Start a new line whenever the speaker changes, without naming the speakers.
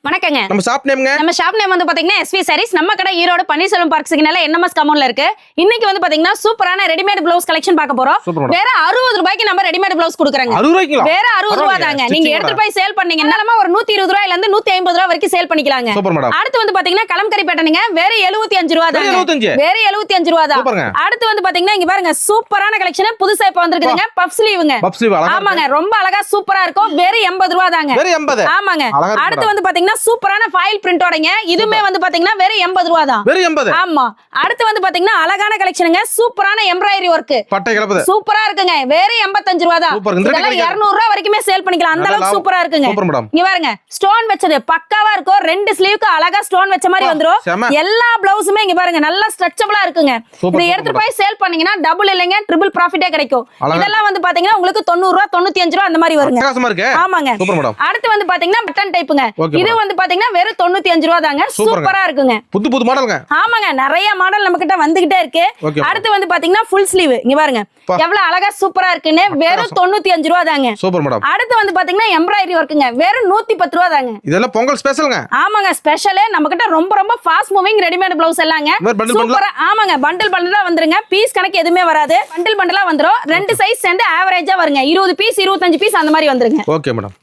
வணக்கங்க.
நம்ம ஷாப் நேம்ங்க.
நம்ம ஷாப் நேம் வந்து பாத்தீங்கன்னா எஸ்வி சாரீஸ். நம்ம கடை ஈரோடு பன்னீர்செல்வம் பார்க் சிக்னல்ல என்எம்எஸ் காம்பவுண்ட்ல இருக்கு. இன்னைக்கு வந்து பாத்தீங்கன்னா சூப்பரான ரெடிமேட் ப்ளவுஸ் கலெக்ஷன் பார்க்க போறோம். வேற 60 ரூபாய்க்கு நம்ம ரெடிமேட் ப்ளவுஸ் கொடுக்குறாங்க.
60 ரூபாய்க்கு
வேற 60 ரூபாய் தாங்க. நீங்க எடுத்து போய் சேல் பண்ணீங்கன்னா நம்ம ஒரு 120 ரூபாயில இருந்து 150 ரூபாய் வரைக்கும் சேல் பண்ணிக்கலாங்க. அடுத்து வந்து பாத்தீங்கன்னா கலம்கரி பேட்டர்னுங்க. வேற 75 ரூபாய் தாங்க. வேற 75 ரூபாய் தான். அடுத்து வந்து பாத்தீங்கன்னா இங்க பாருங்க சூப்பரான கலெக்ஷன் புதுசா இப்ப வந்திருக்குங்க. பஃப் ஸ்லீவ்ங்க. ஆமாங்க, ரொம்ப அழகா சூப்பரா இருக்கும். வேற 80 ரூபாய் தாங்க. ஆமாங்க. அடுத்து வந்து பாத்தீங்கன்னா சூப்பரான ஃபாயில் பிரிண்டோடங்க. இதுமே வந்து பாத்தீங்கன்னா வேற 80 ரூபாய் தான்.
வேற 80.
ஆமா. அடுத்து வந்து பாத்தீங்கன்னா அழகான கலெக்ஷனுங்க. சூப்பரான எம்ப்ராய்டரி வர்க்.
பட்டை கலப்பது.
சூப்பரா இருக்குங்க. வேற 85 ரூபாய் தான். இதெல்லாம் 200 ரூபாய் வரைக்கும் சேல் பண்ணிக்கலாம். அந்த அளவுக்கு சூப்பரா இருக்குங்க. இங்க பாருங்க ஸ்டோன் வெச்சது பக்காவா இருக்கும். ரெண்டு ஸ்லீவ்க்கு அழகா ஸ்டோன் வெச்ச மாதிரி வந்துரும். எல்லா ப்ளவுஸுமே இங்க பாருங்க நல்லா ஸ்ட்ரெச்சபிளா இருக்குங்க. இத எடுத்து போய் சேல் பண்ணீங்கன்னா டபுள் இல்லங்க ட்ரிபிள் ப்ராஃபிட்டே கிடைக்கும். இதெல்லாம் வந்து பாத்தீங்கன்னா உங்களுக்கு 90 ரூபாய் 95 ரூபாய் அந்த மாதிரி வருங்க. ஆமாங்க. அடுத்து வந்து பாத்தீங்கன்னா பட்டன் டைப்புங்க. இது வந்து பாத்தீங்கன்னா வெறும் 95 ரூபாய் தாங்க. சூப்பரா இருக்குங்க.
புது புது மாடல்ங்க.
ஆமாங்க, நிறைய மாடல் நம்ம கிட்ட வந்துகிட்டே இருக்கு. அடுத்து வந்து பாத்தீங்கன்னா ஃபுல் ஸ்லீவ். இங்க பாருங்க எவ்வளவு அழகா சூப்பரா இருக்குன்னு. வெறும் 95 ரூபாய் தாங்க. Super madam. அடுத்து வந்து பாத்தீங்கன்னா எம்ப்ராய்டரி வர்க்குங்க. வெறும் 110 ரூபாய் தாங்க.
இதெல்லாம் பொங்கல் ஸ்பெஷல்ங்க.
ஆமாங்க, ஸ்பெஷல். நம்ம கிட்ட ரொம்ப ஃபாஸ்ட் மூவிங் ரெடிமேட் ப்ளவுஸ் எல்லாங்க. சூப்பரா. ஆமாங்க, பண்டில் பண்டிலா வந்துருங்க. பீஸ் கணக்கு எதுவுமே வராது. பண்டில் பண்டிலா வந்துரும். ரெண்டு சைஸ் சேர்ந்து ஆவரேஜா வருங்க. 20 பீஸ் 25 பீஸ் அந்த மாதிரி வந்துருங்க.
Okay madam.